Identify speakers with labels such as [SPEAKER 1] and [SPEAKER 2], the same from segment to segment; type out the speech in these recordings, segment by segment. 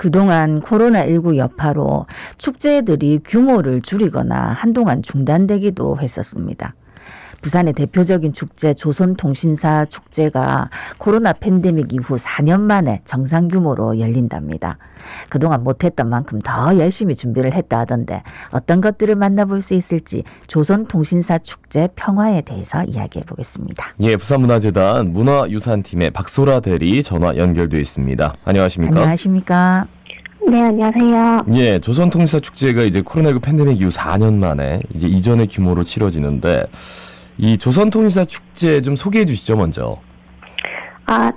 [SPEAKER 1] 그동안 코로나19 여파로 축제들이 규모를 줄이거나 한동안 중단되기도 했었습니다. 부산의 대표적인 축제 조선통신사 축제가 코로나 팬데믹 이후 4년 만에 정상 규모로 열린답니다. 그동안 못했던 만큼 더 열심히 준비를 했다 하던데 어떤 것들을 만나볼 수 있을지 조선통신사 축제 평화에 대해서 이야기해 보겠습니다.
[SPEAKER 2] 예, 부산문화재단 문화유산팀의 박소라 대리 전화 연결돼 있습니다. 안녕하십니까?
[SPEAKER 1] 안녕하십니까?
[SPEAKER 3] 네, 안녕하세요.
[SPEAKER 2] 예, 조선통신사 축제가 이제 코로나19 팬데믹 이후 4년 만에 이제 이전의 규모로 치러지는데 이 조선통신사 축제 좀 소개해 주시죠, 먼저.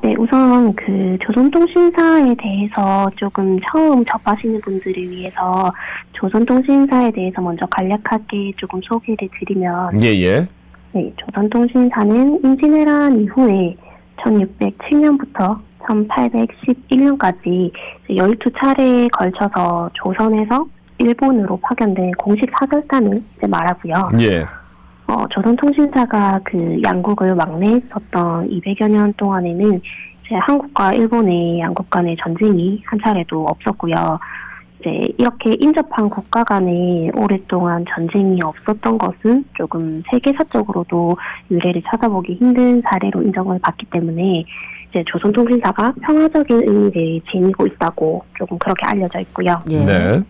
[SPEAKER 3] 네, 우선 그 조선통신사에 대해서 조금 처음 접하시는 분들을 위해서 조선통신사에 대해서 먼저 간략하게 조금 소개를 드리면
[SPEAKER 2] 예.
[SPEAKER 3] 네, 조선통신사는 임진왜란 이후에 1607년부터 1811년까지 12차례에 걸쳐서 조선에서 일본으로 파견된 공식 사절단을 이제 말하고요.
[SPEAKER 2] 예.
[SPEAKER 3] 조선통신사가 그 양국을 왕래했었던 200여 년 동안에는 이제 한국과 일본의 양국 간의 전쟁이 한 차례도 없었고요. 이제 이렇게 인접한 국가 간에 오랫동안 전쟁이 없었던 것은 조금 세계사적으로도 유례를 찾아보기 힘든 사례로 인정을 받기 때문에 이제 조선통신사가 평화적인 의미를 지니고 있다고 조금 그렇게 알려져 있고요.
[SPEAKER 1] 예.
[SPEAKER 2] 네.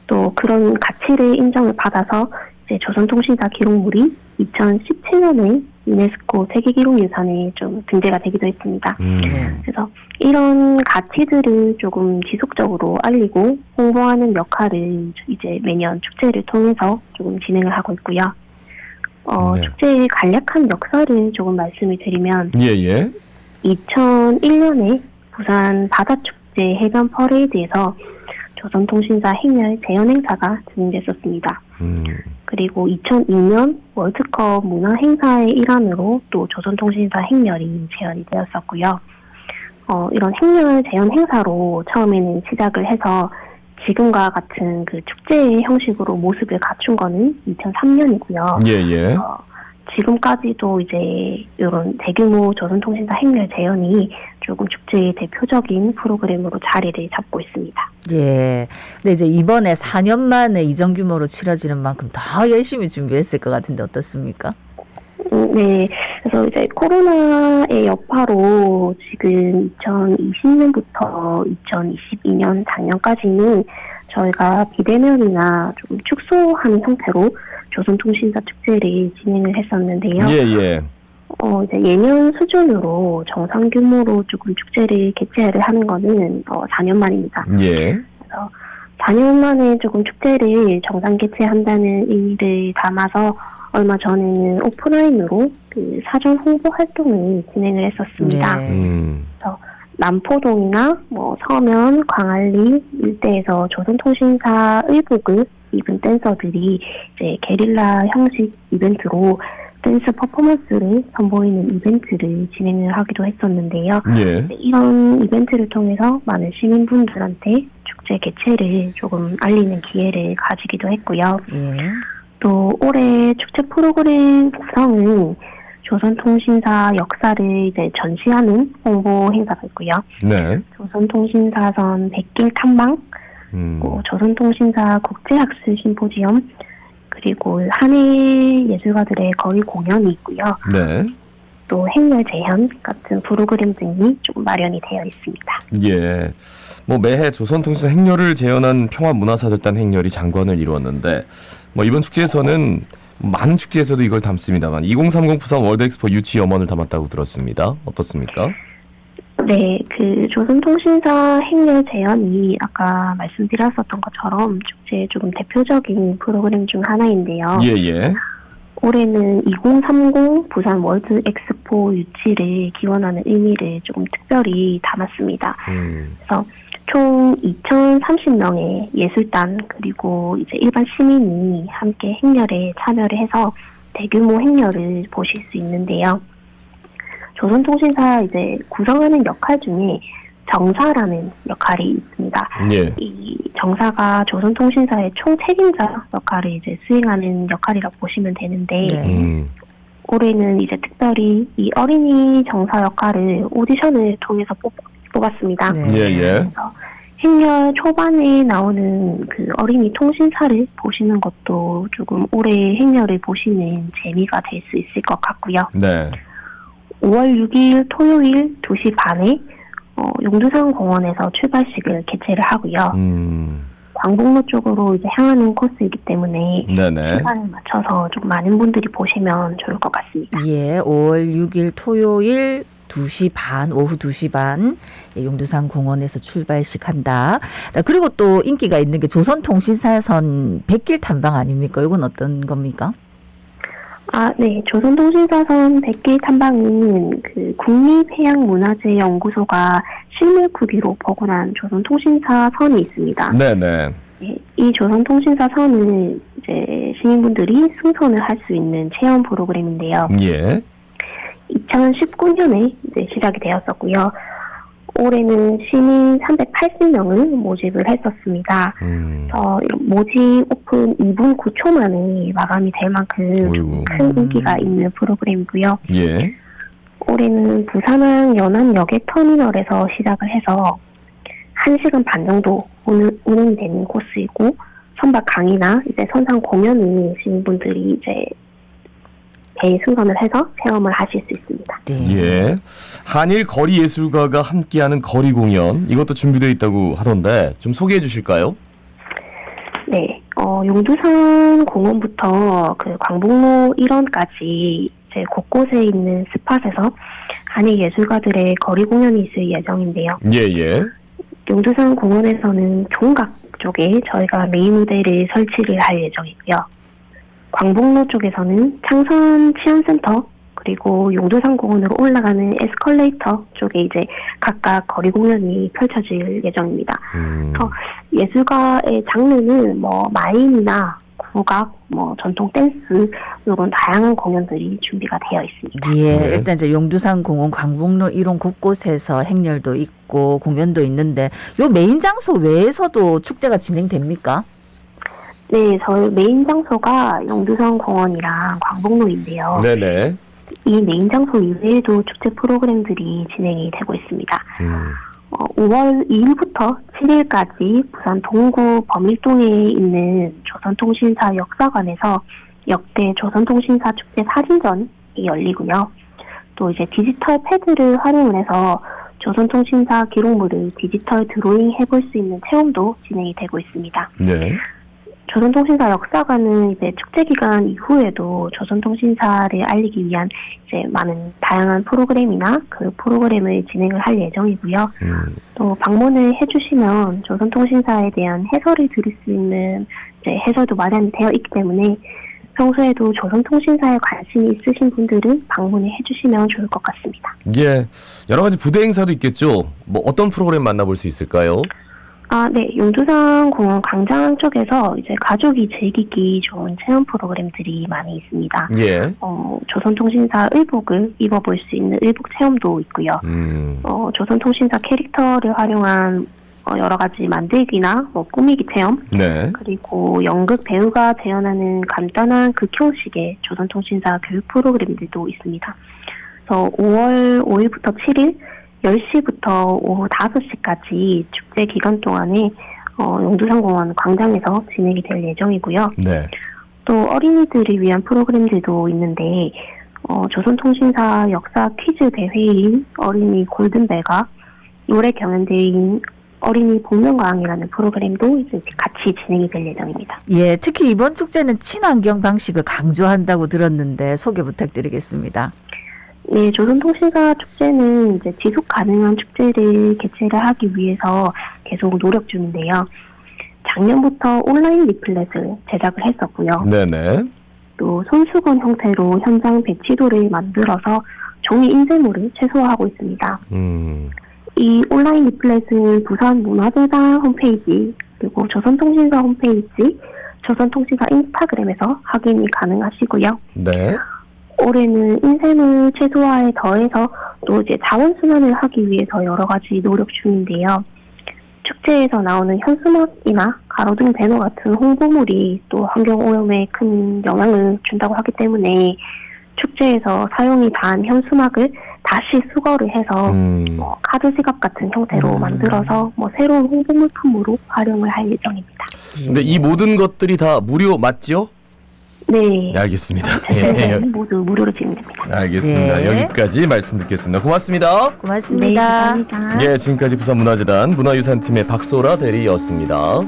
[SPEAKER 3] 또 그런 가치를 인정을 받아서 이제 조선통신사 기록물이 2017년에 유네스코 세계기록유산에 좀 등재가 되기도 했습니다. 그래서 이런 가치들을 조금 지속적으로 알리고 홍보하는 역할을 이제 매년 축제를 통해서 조금 진행을 하고 있고요.
[SPEAKER 2] 네.
[SPEAKER 3] 축제의 간략한 역사를 조금 말씀을 드리면
[SPEAKER 2] 예.
[SPEAKER 3] 2001년에 부산 바다축제 해변 퍼레이드에서 조선통신사 행렬 재현 행사가 진행됐었습니다. 그리고 2002년 월드컵 문화 행사의 일환으로 또 조선통신사 행렬이 재현이 되었었고요. 이런 행렬 재현 행사로 처음에는 시작을 해서 지금과 같은 그 축제의 형식으로 모습을 갖춘 거는 2003년이고요.
[SPEAKER 2] 예.
[SPEAKER 3] 지금까지도 이제 이런 대규모 조선통신사 행렬 재현이 조금 축제의 대표적인 프로그램으로 자리를 잡고 있습니다.
[SPEAKER 1] 예. 근데 이제 이번에 4년 만에 이전 규모로 치러지는 만큼 더 열심히 준비했을 것 같은데 어떻습니까?
[SPEAKER 3] 네. 그래서 이제 코로나의 여파로 지금 2020년부터 2022년 작년까지는 저희가 비대면이나 좀 축소한 형태로 조선통신사 축제를 진행을 했었는데요.
[SPEAKER 2] 예.
[SPEAKER 3] 이제 예년 수준으로 정상 규모로 조금 축제를 개최를 하는 거는 4년 만입니다.
[SPEAKER 2] 예.
[SPEAKER 3] 그래서 4년 만에 조금 축제를 정상 개최한다는 의미를 담아서 얼마 전에는 오프라인으로 그 사전 홍보 활동을 진행을 했었습니다.
[SPEAKER 1] 네.
[SPEAKER 3] 그래서 남포동이나 서면, 광안리 일대에서 조선통신사 의복을 입은 댄서들이 이제 게릴라 형식 이벤트로 댄스 퍼포먼스를 선보이는 이벤트를 진행을 하기도 했었는데요.
[SPEAKER 2] 예.
[SPEAKER 3] 이런 이벤트를 통해서 많은 시민분들한테 축제 개최를 조금 알리는 기회를 가지기도 했고요.
[SPEAKER 1] 예.
[SPEAKER 3] 또 올해 축제 프로그램 구성은 조선통신사 역사를 이제 전시하는 홍보 행사가 있고요.
[SPEAKER 2] 네.
[SPEAKER 3] 조선통신사선 100길 탐방, 조선통신사 국제학술 심포지엄, 그리고 한해 예술가들의 거리 공연이 있고요.
[SPEAKER 2] 네.
[SPEAKER 3] 또 행렬 재현 같은 프로그램 등이 좀 마련이 되어 있습니다.
[SPEAKER 2] 예. 매해 조선통신사 행렬을 재현한 평화문화사절단 행렬이 장관을 이루었는데 이번 축제에서는 많은 축제에서도 이걸 담습니다만 2030 부산 월드엑스포 유치 염원을 담았다고 들었습니다. 어떻습니까?
[SPEAKER 3] 네, 그 조선통신사 행렬 재현이 아까 말씀드렸었던 것처럼 축제의 조금 대표적인 프로그램 중 하나인데요.
[SPEAKER 2] 예.
[SPEAKER 3] 올해는 2030 부산 월드 엑스포 유치를 기원하는 의미를 조금 특별히 담았습니다. 그래서 총 2,030명의 예술단 그리고 이제 일반 시민이 함께 행렬에 참여를 해서 대규모 행렬을 보실 수 있는데요. 조선통신사 이제 구성하는 역할 중에 정사라는 역할이 있습니다.
[SPEAKER 2] 예.
[SPEAKER 3] 이 정사가 조선통신사의 총책임자 역할을 이제 수행하는 역할이라고 보시면 되는데 올해는 이제 특별히 이 어린이 정사 역할을 오디션을 통해서 뽑았습니다.
[SPEAKER 1] 네.
[SPEAKER 2] 예.
[SPEAKER 3] 그래서 행렬 초반에 나오는 그 어린이 통신사를 보시는 것도 조금 올해 행렬을 보시는 재미가 될 수 있을 것 같고요.
[SPEAKER 2] 네.
[SPEAKER 3] 5월 6일 토요일 2시 반에 용두산 공원에서 출발식을 개최를 하고요. 광복로 쪽으로 이제 향하는 코스이기 때문에
[SPEAKER 2] 네네.
[SPEAKER 3] 시간을 맞춰서 좀 많은 분들이 보시면 좋을 것 같습니다.
[SPEAKER 1] 예, 5월 6일 토요일 2시 반, 오후 2시 반 용두산 공원에서 출발식 한다. 그리고 또 인기가 있는 게 조선통신사선 백길 탐방 아닙니까? 이건 어떤 겁니까?
[SPEAKER 3] 네. 조선통신사선 백길 탐방은 그 국립해양문화재연구소가 실물 크기로 복원한 조선통신사 선이 있습니다.
[SPEAKER 2] 네네.
[SPEAKER 3] 네, 이 조선통신사 선을 이제 시민분들이 승선을 할 수 있는 체험 프로그램인데요.
[SPEAKER 2] 예.
[SPEAKER 3] 2019년에 이제 시작이 되었었고요. 올해는 시민 380명을 모집을 했었습니다. 모집 오픈 2분 9초 만에 마감이 될 만큼
[SPEAKER 2] 어이구.
[SPEAKER 3] 큰 인기가 있는 프로그램이고요.
[SPEAKER 2] 예.
[SPEAKER 3] 올해는 부산항 연안역의 터미널에서 시작을 해서 1시간 반 정도 운행이 되는 코스이고, 선박 강의나 이제 선상 공연을 시민분들이 이제 배에 승선을 해서 체험을 하실 수 있습니다.
[SPEAKER 1] 네.
[SPEAKER 2] 예. 한일 거리 예술가가 함께하는 거리 공연 이것도 준비되어 있다고 하던데 좀 소개해 주실까요?
[SPEAKER 3] 네. 용두산 공원부터 그 광복로 일원까지 이제 곳곳에 있는 스팟에서 한일 예술가들의 거리 공연이 있을 예정인데요.
[SPEAKER 2] 예예.
[SPEAKER 3] 용두산 공원에서는 종각 쪽에 저희가 메인 무대를 설치를 할 예정이고요. 광복로 쪽에서는 창선 치안센터 그리고 용두산 공원으로 올라가는 에스컬레이터 쪽에 이제 각각 거리 공연이 펼쳐질 예정입니다. 예술가의 장르는 마임이나 국악, 전통 댄스 이런 다양한 공연들이 준비가 되어 있습니다.
[SPEAKER 1] 예,
[SPEAKER 2] 네.
[SPEAKER 1] 일단 이제 용두산 공원, 광복로 이런 곳곳에서 행렬도 있고 공연도 있는데 요 메인 장소 외에서도 축제가 진행됩니까?
[SPEAKER 3] 네, 저희 메인 장소가 용두산 공원이랑 광복로인데요.
[SPEAKER 2] 네네.
[SPEAKER 3] 이 메인 장소 이외에도 축제 프로그램들이 진행이 되고 있습니다. 5월 2일부터 7일까지 부산 동구 범일동에 있는 조선통신사 역사관에서 역대 조선통신사 축제 사진전이 열리고요. 또 이제 디지털 패드를 활용을 해서 조선통신사 기록물을 디지털 드로잉 해볼 수 있는 체험도 진행이 되고 있습니다.
[SPEAKER 2] 네.
[SPEAKER 3] 조선통신사 역사관은 이제 축제 기간 이후에도 조선통신사를 알리기 위한 이제 많은 다양한 프로그램이나 그 프로그램을 진행을 할 예정이고요. 또 방문을 해주시면 조선통신사에 대한 해설을 들을 수 있는 이제 해설도 마련이 되어 있기 때문에 평소에도 조선통신사에 관심이 있으신 분들은 방문을 해주시면 좋을 것 같습니다.
[SPEAKER 2] 예. 여러 가지 부대 행사도 있겠죠. 어떤 프로그램 만나볼 수 있을까요?
[SPEAKER 3] 네. 용두산 공원 광장 쪽에서 이제 가족이 즐기기 좋은 체험 프로그램들이 많이 있습니다.
[SPEAKER 2] 예.
[SPEAKER 3] 조선통신사 의복을 입어볼 수 있는 의복 체험도 있고요. 조선통신사 캐릭터를 활용한 여러 가지 만들기나 꾸미기 체험,
[SPEAKER 2] 네.
[SPEAKER 3] 그리고 연극 배우가 재현하는 간단한 극형식의 조선통신사 교육 프로그램들도 있습니다. 그래서 5월 5일부터 7일 10시부터 오후 5시까지 축제 기간 동안에 용두산 공원 광장에서 진행이 될 예정이고요.
[SPEAKER 2] 네.
[SPEAKER 3] 또 어린이들을 위한 프로그램들도 있는데 조선통신사 역사 퀴즈 대회인 어린이 골든벨과 노래 경연대회인 어린이 복면가왕이라는 프로그램도 이제 같이 진행이 될 예정입니다.
[SPEAKER 1] 예, 특히 이번 축제는 친환경 방식을 강조한다고 들었는데 소개 부탁드리겠습니다.
[SPEAKER 3] 네, 조선통신사 축제는 이제 지속 가능한 축제를 개최를 하기 위해서 계속 노력 중인데요. 작년부터 온라인 리플렛을 제작을 했었고요.
[SPEAKER 2] 네네.
[SPEAKER 3] 또 손수건 형태로 현장 배치도를 만들어서 종이 인쇄물을 최소화하고 있습니다. 이 온라인 리플렛은 부산문화재단 홈페이지, 그리고 조선통신사 홈페이지, 조선통신사 인스타그램에서 확인이 가능하시고요.
[SPEAKER 2] 네.
[SPEAKER 3] 올해는 인쇄물 최소화에 더해서 또 이제 자원순환을 하기 위해서 여러 가지 노력 중인데요. 축제에서 나오는 현수막이나 가로등 배너 같은 홍보물이 또 환경오염에 큰 영향을 준다고 하기 때문에 축제에서 사용이 다한 현수막을 다시 수거를 해서 뭐 카드 지갑 같은 형태로 만들어서 뭐 새로운 홍보 물품으로 활용을 할 예정입니다.
[SPEAKER 2] 근데 이 모든 것들이 다 무료 맞지요?
[SPEAKER 3] 네.
[SPEAKER 2] 네, 알겠습니다.
[SPEAKER 3] 네, 모두 무료로 진행됩니다.
[SPEAKER 2] 알겠습니다.
[SPEAKER 1] 네.
[SPEAKER 2] 여기까지 말씀 듣겠습니다. 고맙습니다.
[SPEAKER 3] 네,
[SPEAKER 1] 고맙습니다.
[SPEAKER 3] 감사합니다.
[SPEAKER 2] 예, 지금까지 부산문화재단 문화유산팀의 박소라 대리였습니다.